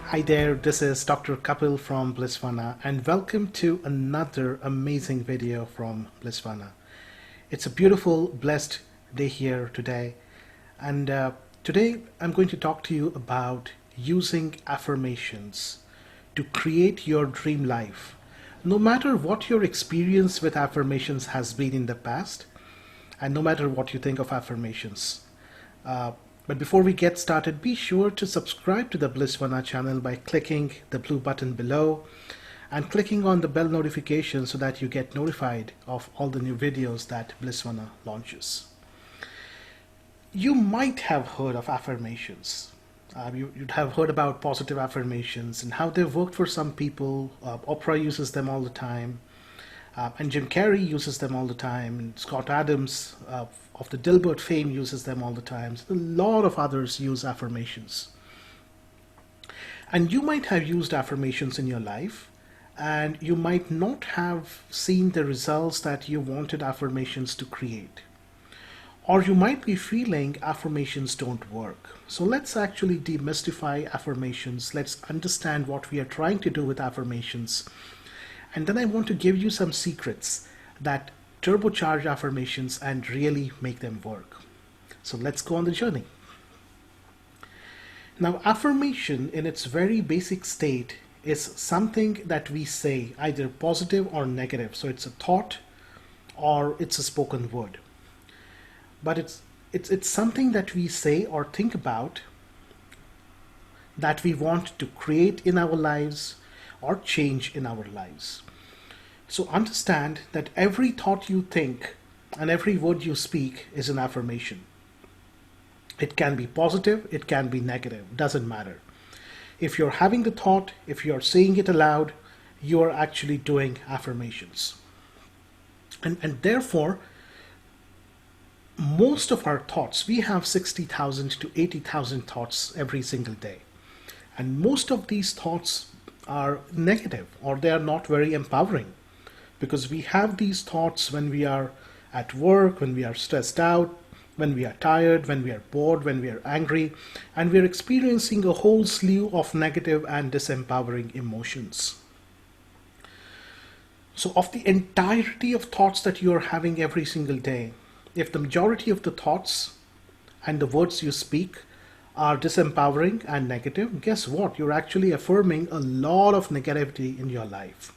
Hi there, this is Dr. Kapil from Blissvana and welcome to another amazing video from Blissvana. It's a beautiful, blessed day here today and today I'm going to talk to you about using affirmations to create your dream life. No matter what your experience with affirmations has been in the past and no matter what you think of affirmations. Uh, but before we get started, be sure to subscribe to the Blissvana channel by clicking the blue button below and clicking on the bell notification so that you get notified of all the new videos that Blissvana launches. You might have heard of affirmations. You'd have heard about positive affirmations and how they've worked for some people. Oprah uses them all the time. And Jim Carrey uses them all the time, and Scott Adams of the Dilbert fame uses them all the time. So a lot of others use affirmations. And you might have used affirmations in your life, and you might not have seen the results that you wanted affirmations to create. Or you might be feeling affirmations don't work. So let's actually demystify affirmations. Let's understand what we are trying to do with affirmations. And then I want to give you some secrets that turbocharge affirmations and really make them work. So let's go on the journey. Now, affirmation in its very basic state is something that we say, either positive or negative. So it's a thought or it's a spoken word. But it's something that we say or think about that we want to create in our lives or change in our lives. So understand that every thought you think and every word you speak is an affirmation. It can be positive, it can be negative, doesn't matter. If you're having the thought, if you're saying it aloud, you are actually doing affirmations. And therefore, most of our thoughts, we have 60,000 to 80,000 thoughts every single day. And most of these thoughts are negative or they are not very empowering, because we have these thoughts when we are at work, when we are stressed out, when we are tired, when we are bored, when we are angry, and we are experiencing a whole slew of negative and disempowering emotions. So of the entirety of thoughts that you are having every single day, if the majority of the thoughts and the words you speak are disempowering and negative, guess what? You're actually affirming a lot of negativity in your life.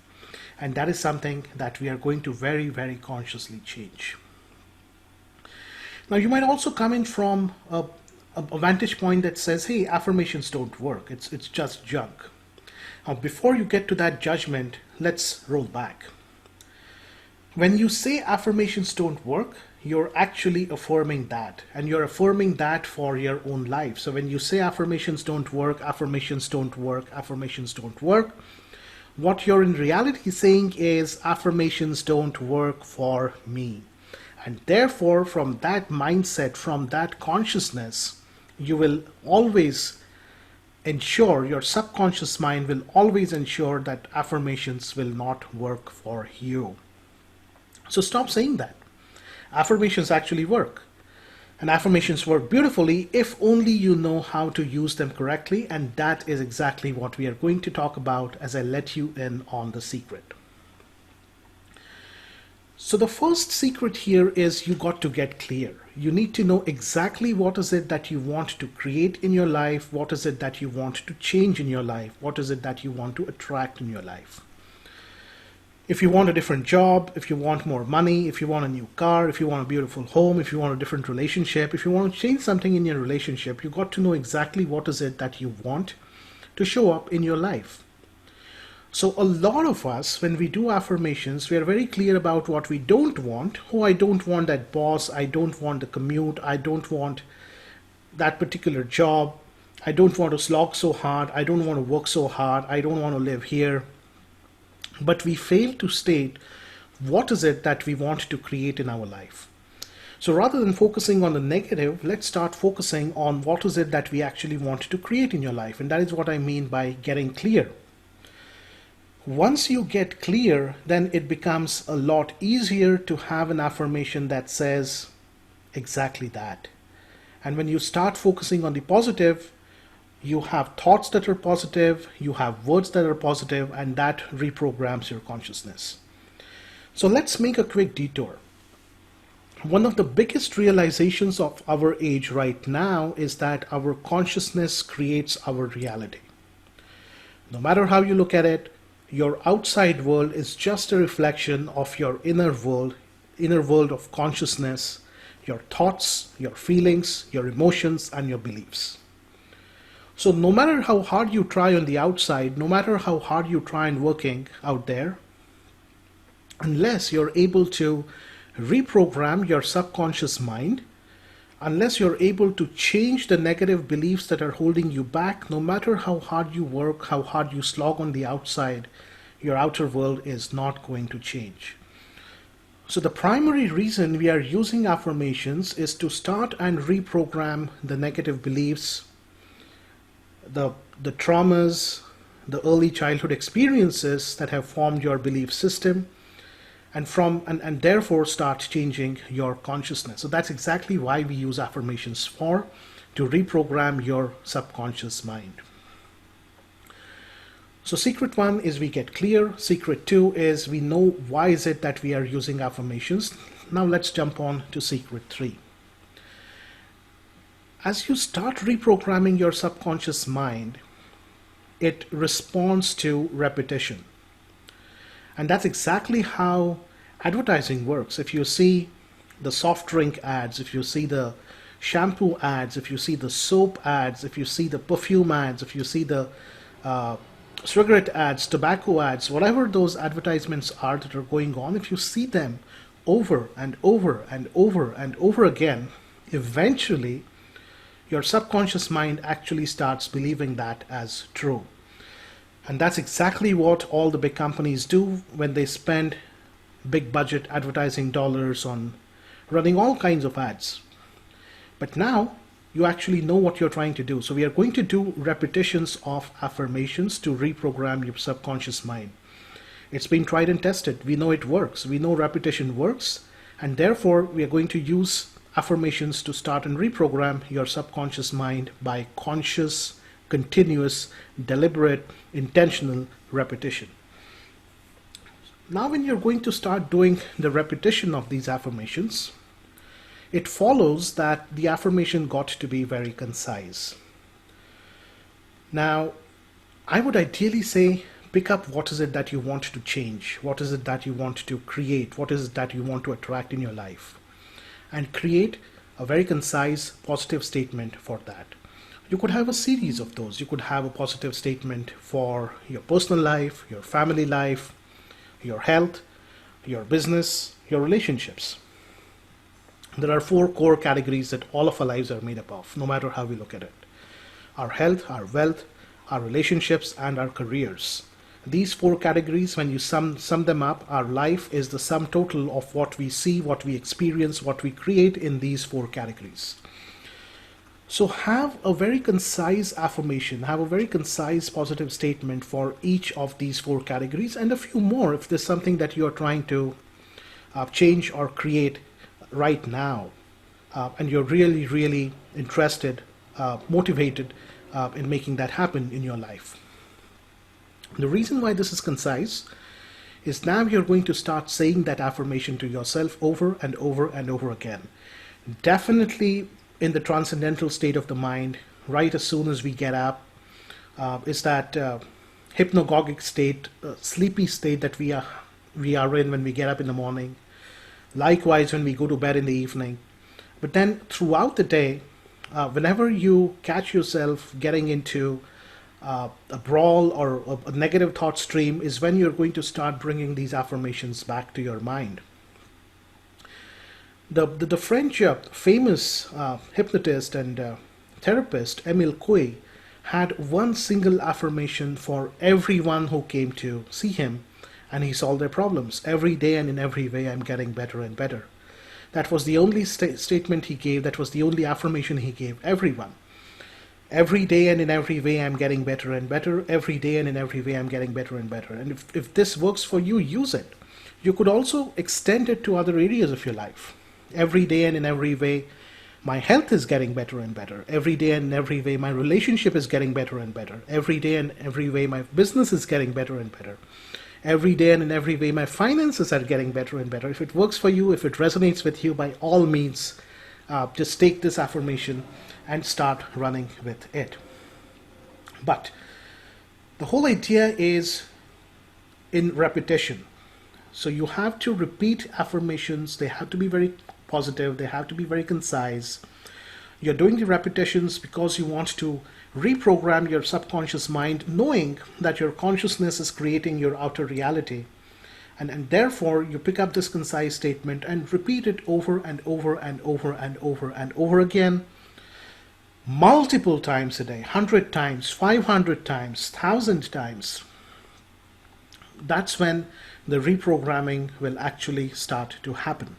And that is something that we are going to very, very consciously change. Now, you might also come in from a vantage point that says, hey, affirmations don't work. It's just junk. Now, before you get to that judgment, let's roll back. When you say affirmations don't work, you're actually affirming that, and you're affirming that for your own life. So when you say affirmations don't work, affirmations don't work, affirmations don't work, what you're in reality saying is affirmations don't work for me. And therefore, from that mindset, from that consciousness, you will always ensure, your subconscious mind will always ensure that affirmations will not work for you. So stop saying that. Affirmations actually work. And affirmations work beautifully if only you know how to use them correctly, and that is exactly what we are going to talk about as I let you in on the secret. So the first secret here is you got to get clear. You need to know exactly what is it that you want to create in your life, what is it that you want to change in your life, what is it that you want to attract in your life. If you want a different job, if you want more money, if you want a new car, if you want a beautiful home, if you want a different relationship, if you want to change something in your relationship, you got to know exactly what is it that you want to show up in your life. So a lot of us, when we do affirmations, we are very clear about what we don't want. Oh, I don't want that boss. I don't want the commute. I don't want that particular job. I don't want to slog so hard. I don't want to work so hard. I don't want to live here. But we fail to state what is it that we want to create in our life. So rather than focusing on the negative, let's start focusing on what is it that we actually want to create in your life. And that is what I mean by getting clear. Once you get clear, then it becomes a lot easier to have an affirmation that says exactly that. And when you start focusing on the positive, You have thoughts that are positive, you have words that are positive, and that reprograms your consciousness. So let's make a quick detour. One of the biggest realizations of our age right now is that our consciousness creates our reality. No matter how you look at it, your outside world is just a reflection of your inner world of consciousness, your thoughts, your feelings, your emotions, and your beliefs. So no matter how hard you try on the outside, no matter how hard you try and working out there, unless you're able to reprogram your subconscious mind, unless you're able to change the negative beliefs that are holding you back, no matter how hard you work, how hard you slog on the outside, your outer world is not going to change. So the primary reason we are using affirmations is to start and reprogram the negative beliefs, the traumas, the early childhood experiences that have formed your belief system, and therefore start changing your consciousness. So that's exactly why we use affirmations for, to reprogram your subconscious mind. So secret 1 is we get clear. Secret 2 is we know why is it that we are using affirmations. Now let's jump on to secret 3. As you start reprogramming your subconscious mind, it responds to repetition. And that's exactly how advertising works. If you see the soft drink ads, if you see the shampoo ads, if you see the soap ads, if you see the perfume ads, if you see the cigarette ads, tobacco ads, whatever those advertisements are that are going on, if you see them over and over and over and over again, eventually your subconscious mind actually starts believing that as true. And that's exactly what all the big companies do when they spend big budget advertising dollars on running all kinds of ads. But now you actually know what you're trying to do. So we are going to do repetitions of affirmations to reprogram your subconscious mind. It's been tried and tested. We know it works. We know repetition works. And therefore, we are going to use affirmations to start and reprogram your subconscious mind by conscious, continuous, deliberate, intentional repetition. Now when you're going to start doing the repetition of these affirmations, it follows that the affirmation got to be very concise. Now, I would ideally say pick up what is it that you want to change, what is it that you want to create, what is it that you want to attract in your life, and create a very concise positive statement for that. You could have a series of those. You could have a positive statement for your personal life, your family life, your health, your business, your relationships. There are 4 core categories that all of our lives are made up of, no matter how we look at it. Our health, our wealth, our relationships, and our careers. These 4 categories, when you sum them up, our life is the sum total of what we see, what we experience, what we create in these 4 categories. So have a very concise affirmation, have a very concise positive statement for each of these 4 categories, and a few more if there's something that you're trying to change or create right now, and you're really, really interested, motivated in making that happen in your life. The reason why this is concise is now you're going to start saying that affirmation to yourself over and over and over again. Definitely in the transcendental state of the mind, right as soon as we get up, is that hypnagogic state, sleepy state that we are in when we get up in the morning. Likewise, when we go to bed in the evening. But then throughout the day, whenever you catch yourself getting into a brawl or a negative thought stream, is when you're going to start bringing these affirmations back to your mind. The French famous hypnotist and therapist Emile Coué had one single affirmation for everyone who came to see him, and he solved their problems. Every day and in every way, I'm getting better and better. That was the only statement he gave. That was the only affirmation he gave everyone. Every day and in every way, I'm getting better and better. Every day and in every way, I'm getting better and better. And if this works for you, use it. You could also extend it to other areas of your life. Every day and in every way, My health is getting better and better. Every day and every way, my relationship is getting better and better. Every day and every way, my business is getting better and better. Every day and in every way, my finances are getting better and better. If it works for you, if it resonates with you, by all means, just take this affirmation and start running with it. But the whole idea is in repetition. So you have to repeat affirmations. They have to be very positive. They have to be very concise. You're doing the repetitions because you want to reprogram your subconscious mind, knowing that your consciousness is creating your outer reality. And therefore, you pick up this concise statement and repeat it over and over and over and over and over again, multiple times a day, 100 times, 500 times, 1,000 times. That's when the reprogramming will actually start to happen.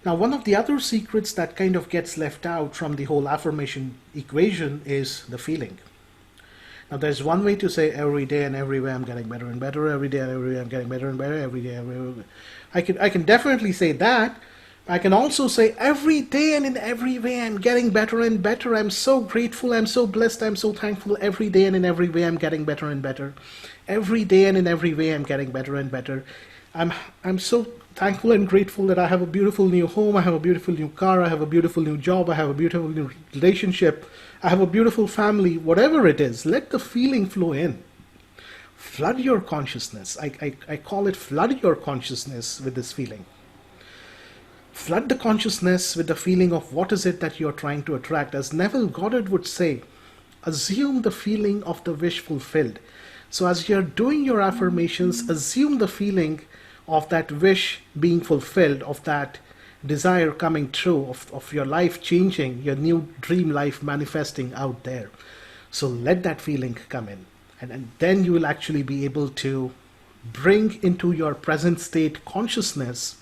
Now, one of the other secrets that kind of gets left out from the whole affirmation equation is the feeling. Now, there's one way to say every day and every way I'm getting better and better, every day and every way I'm getting better and better, every day, every way. I can definitely say that. I can also say every day and in every way I'm getting better and better. I'm so grateful, I'm so blessed, I'm so thankful. Every day and in every way I'm getting better and better. Every day and in every way I'm getting better and better. I'm so thankful and grateful that I have a beautiful new home, I have a beautiful new car, I have a beautiful new job, I have a beautiful new relationship, I have a beautiful family. Whatever it is, let the feeling flow in. Flood your consciousness. I call it flood your consciousness with this feeling. Flood the consciousness with the feeling of what is it that you're trying to attract. As Neville Goddard would say, assume the feeling of the wish fulfilled. So as you're doing your affirmations, assume the feeling of that wish being fulfilled, of that desire coming true, of your life changing, your new dream life manifesting out there. So let that feeling come in. And then you will actually be able to bring into your present state consciousness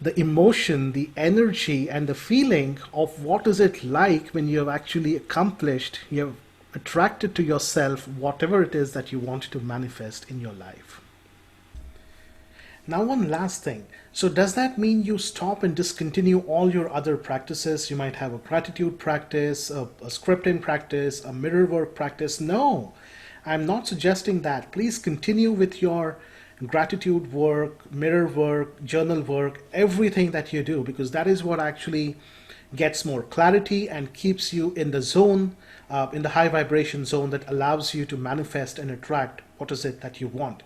the emotion, the energy, and the feeling of what is it like when you have actually accomplished, you have attracted to yourself whatever it is that you want to manifest in your life. Now, one last thing. So does that mean you stop and discontinue all your other practices? You might have a gratitude practice, a scripting practice, a mirror work practice. No, I'm not suggesting that. Please continue with your gratitude work, mirror work, journal work, everything that you do, because that is what actually gets more clarity and keeps you in the zone, in the high vibration zone that allows you to manifest and attract what is it that you want.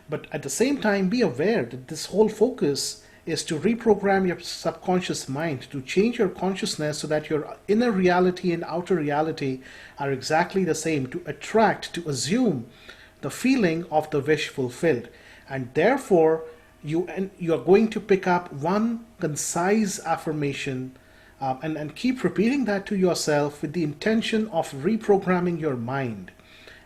But at the same time, be aware that this whole focus is to reprogram your subconscious mind, to change your consciousness so that your inner reality and outer reality are exactly the same, to attract, to assume the feeling of the wish fulfilled. And therefore, you are going to pick up one concise affirmation and keep repeating that to yourself with the intention of reprogramming your mind.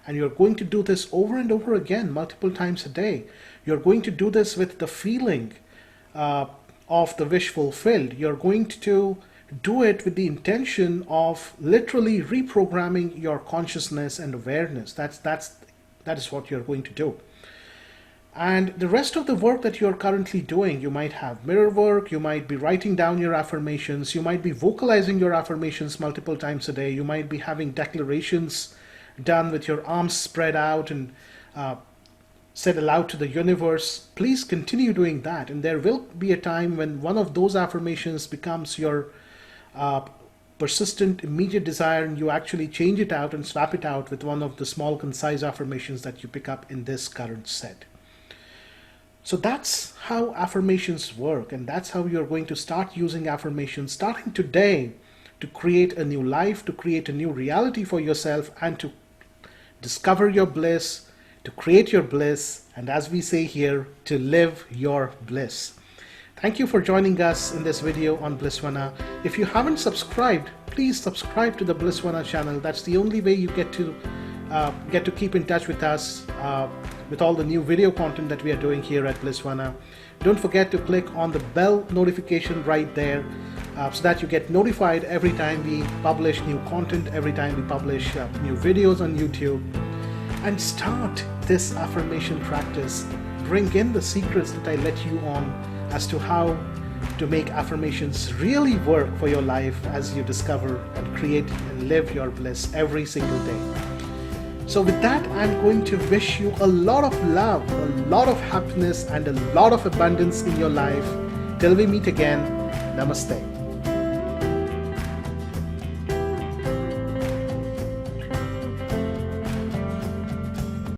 And you're going to do this over and over again, multiple times a day. You're going to do this with the feeling of the wish fulfilled. You're going to do it with the intention of literally reprogramming your consciousness and awareness. That is what you're going to do. And the rest of the work that you're currently doing, you might have mirror work, you might be writing down your affirmations, you might be vocalizing your affirmations multiple times a day, you might be having declarations done with your arms spread out and said aloud to the universe. Please continue doing that, and there will be a time when one of those affirmations becomes your persistent immediate desire, and you actually change it out and swap it out with one of the small concise affirmations that you pick up in this current set. So that's how affirmations work, and that's how you're going to start using affirmations starting today to create a new life, to create a new reality for yourself, and to discover your bliss, to create your bliss, and as we say here, to live your bliss. Thank you for joining us in this video on Blissvana. If you haven't subscribed, please subscribe to the Blissvana channel. That's the only way you get to keep in touch with us with all the new video content that we are doing here at Blissvana. Don't forget to click on the bell notification right there so that you get notified every time we publish new content, every time we publish new videos on YouTube. And start this affirmation practice. Bring in the secrets that I let you on as to how to make affirmations really work for your life as you discover and create and live your bliss every single day. So with that, I'm going to wish you a lot of love, a lot of happiness, and a lot of abundance in your life. Till we meet again, namaste.